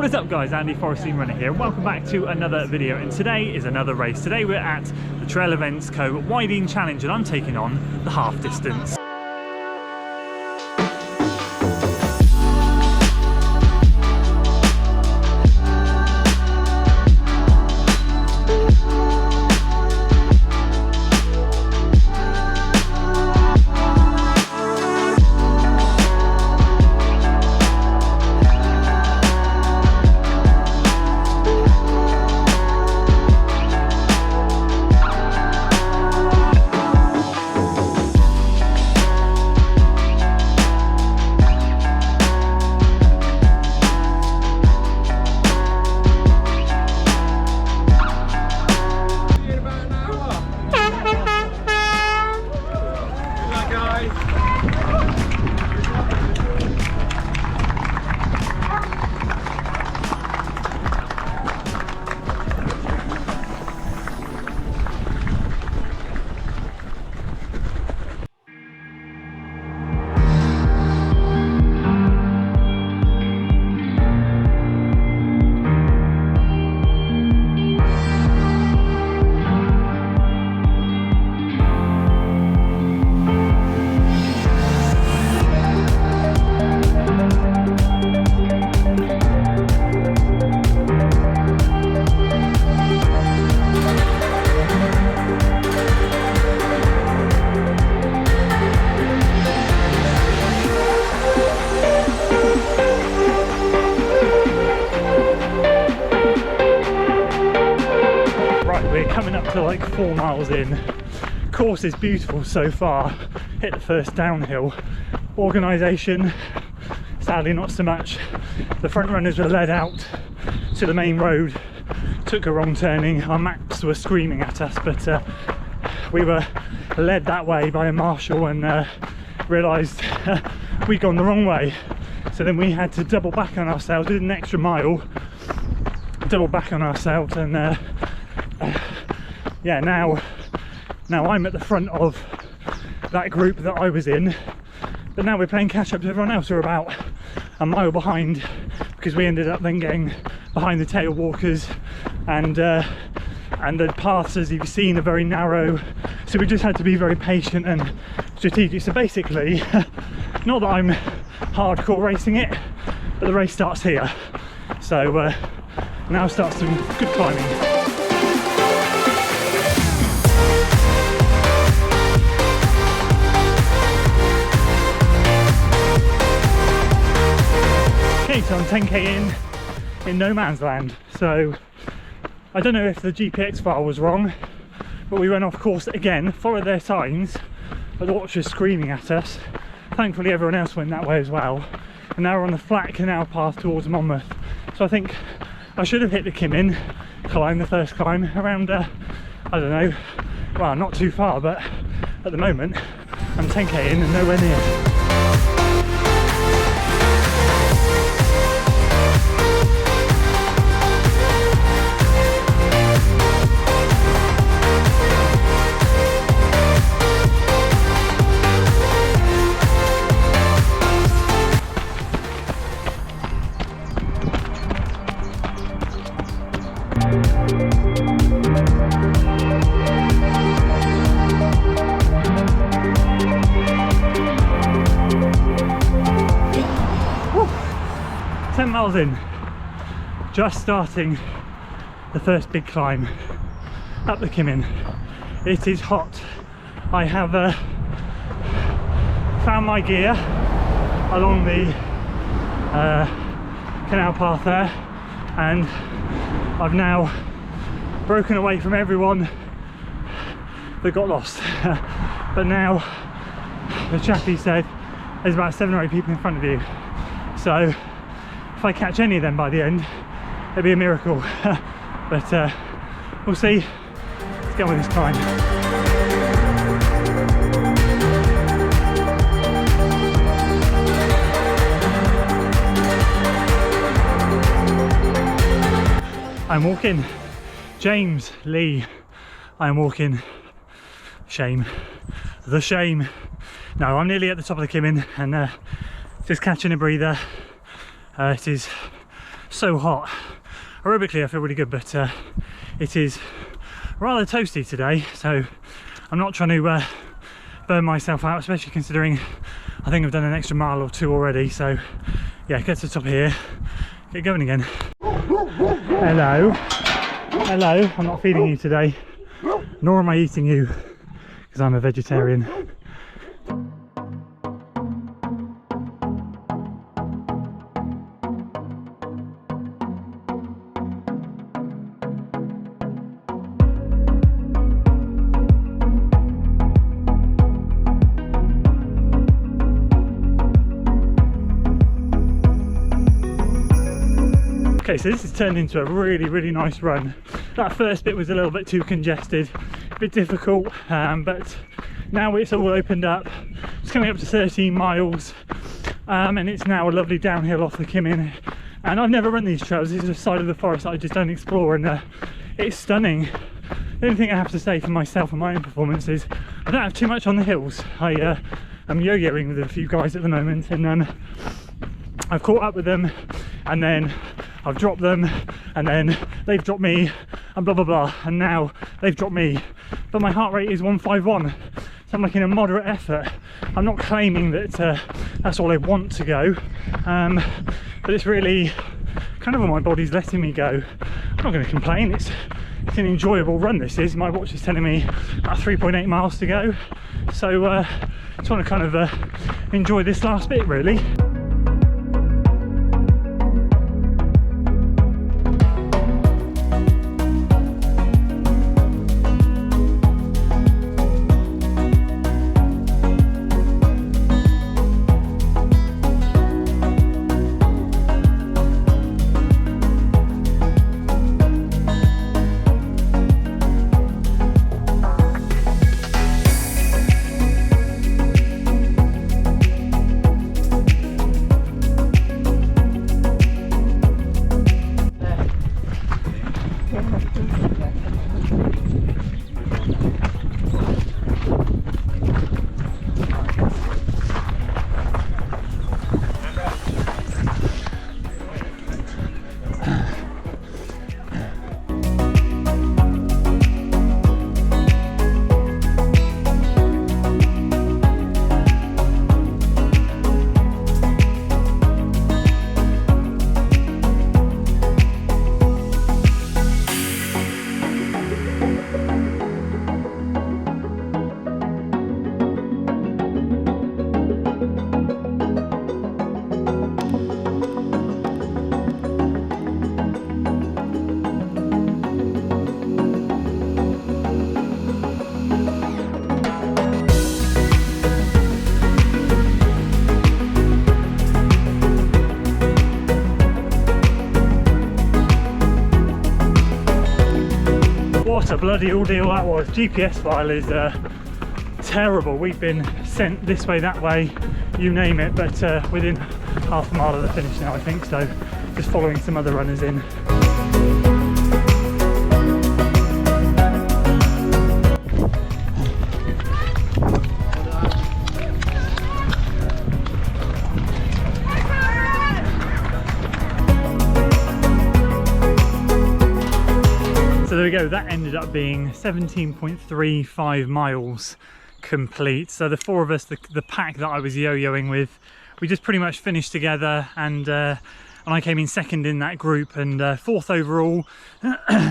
What is up guys, Andy Forestine Runner here. Welcome back to another video, and today is another race. Today we're at the Trail Events Co Wyedean Challenge and I'm taking on the half distance. Coming up to like 4 miles in. Course is beautiful so far. Hit the first downhill. Organisation, sadly not so much. The front runners were led out to the main road, took a wrong turning. Our maps were screaming at us, but we were led that way by a marshal and realised we'd gone the wrong way. So then we had to double back on ourselves, did an extra mile, double back on ourselves, and yeah, now I'm at the front of that group that I was in, but now we're playing catch up to everyone else who are about a mile behind, because we ended up then getting behind the tail walkers, and the paths, as you've seen, are very narrow, so we just had to be very patient and strategic. So basically, not that I'm hardcore racing it, but the race starts here, so now starts some good climbing. Okay, so I'm 10k in no man's land, so I don't know if the GPX file was wrong, but we went off course again, followed their signs, but the watchers screaming at us. Thankfully everyone else went that way as well, and now we're on the flat canal path towards Monmouth. So I think I should have hit the Kimmin climb, the first climb, around I don't know, well, not too far, but at the moment I'm 10k in and nowhere near. Woo. 10 miles in, just starting the first big climb up the Kimmin. It is hot. I have found my gear along the canal path there, and I've now broken away from everyone that got lost. But now the chappie said there's about 7 or 8 people in front of you, so if I catch any of them by the end, it'd be a miracle. But we'll see. Let's get on with this climb. I'm walking. James Lee, I'm walking. Shame. The shame. No, I'm nearly at the top of the Kimmin and just catching a breather. It is so hot. Aerobically I feel really good, but it is rather toasty today, so I'm not trying to burn myself out, especially considering I think I've done an extra mile or 2 already. So yeah, get to the top here, get going again. Hello, hello. I'm not feeding you today, nor am I eating you, because I'm a vegetarian. Okay, so this has turned into a really nice run. That first bit was a little bit too congested, a bit difficult, but now it's all opened up. It's coming up to 13 miles, and it's now a lovely downhill off the Kimmin. And I've never run these trails. This is a side of the forest that I just don't explore, and it's stunning. The only thing I have to say for myself and my own performance is I don't have too much on the hills. I'm yo-yoing with a few guys at the moment, and I've caught up with them, and then I've dropped them, and then they've dropped me, and blah blah blah, and now they've dropped me, but my heart rate is 151, so I'm like in a moderate effort. I'm not claiming that that's all I want to go, but it's really kind of what my body's letting me go. I'm not going to complain. It's an enjoyable run. This is, my watch is telling me about 3.8 miles to go, so I just want to kind of enjoy this last bit really. What a bloody ordeal that was. GPS file is terrible. We've been sent this way, that way, you name it, but within half a mile of the finish now, I think, so just following some other runners in. So there we go, that ended up being 17.35 miles complete. So the 4 of us, the pack that I was yo-yoing with, we just pretty much finished together, and I came in second in that group and 4th overall.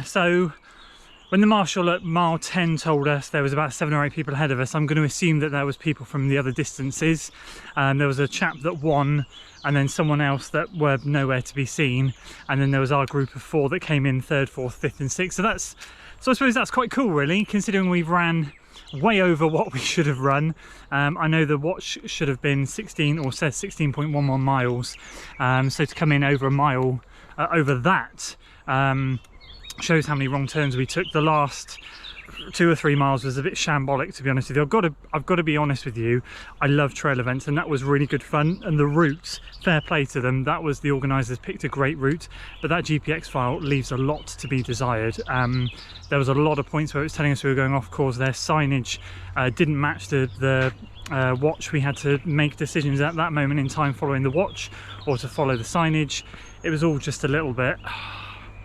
So when the marshal at mile 10 told us there was about 7 or 8 people ahead of us, I'm going to assume that there was people from the other distances. There was a chap that won, and then someone else that were nowhere to be seen, and then there was our group of 4 that came in 3rd, 4th, 5th and 6th. So I suppose that's quite cool really, considering we've ran way over what we should have run. I know the watch should have been 16, or says 16.11 miles, so to come in over a mile over that shows how many wrong turns we took. The last 2 or 3 miles was a bit shambolic, to be honest with you. I've got to be honest with you, I love trail events, and that was really good fun. And the routes, fair play to them, that was, the organisers picked a great route, but that GPX file leaves a lot to be desired. There was a lot of points where it was telling us we were going off course. Their signage didn't match the watch. We had to make decisions at that moment in time, following the watch or to follow the signage. it was all just a little bit.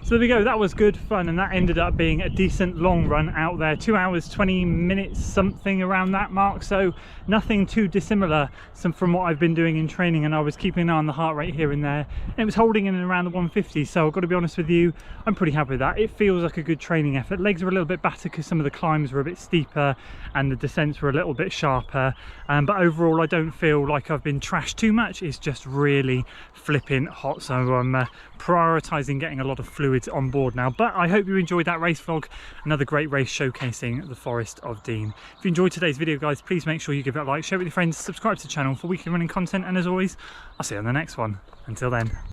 So there we go, that was good fun, and that ended up being a decent long run out there, 2 hours 20 minutes, something around that mark. So nothing too dissimilar from what I've been doing in training, and I was keeping an eye on the heart rate here and there, and it was holding in and around the 150. So I've got to be honest with you, I'm pretty happy with that. It feels like a good training effort. Legs are a little bit battered because some of the climbs were a bit steeper and the descents were a little bit sharper, but overall I don't feel like I've been trashed too much. It's just really flipping hot, so I'm prioritizing getting a lot of fluids on board now. But I hope you enjoyed that race vlog, another great race showcasing the Forest of Dean. If you enjoyed today's video, guys, please make sure you give it a like, share it with your friends, subscribe to the channel for weekly running content, and as always, I'll see you on the next one. Until then.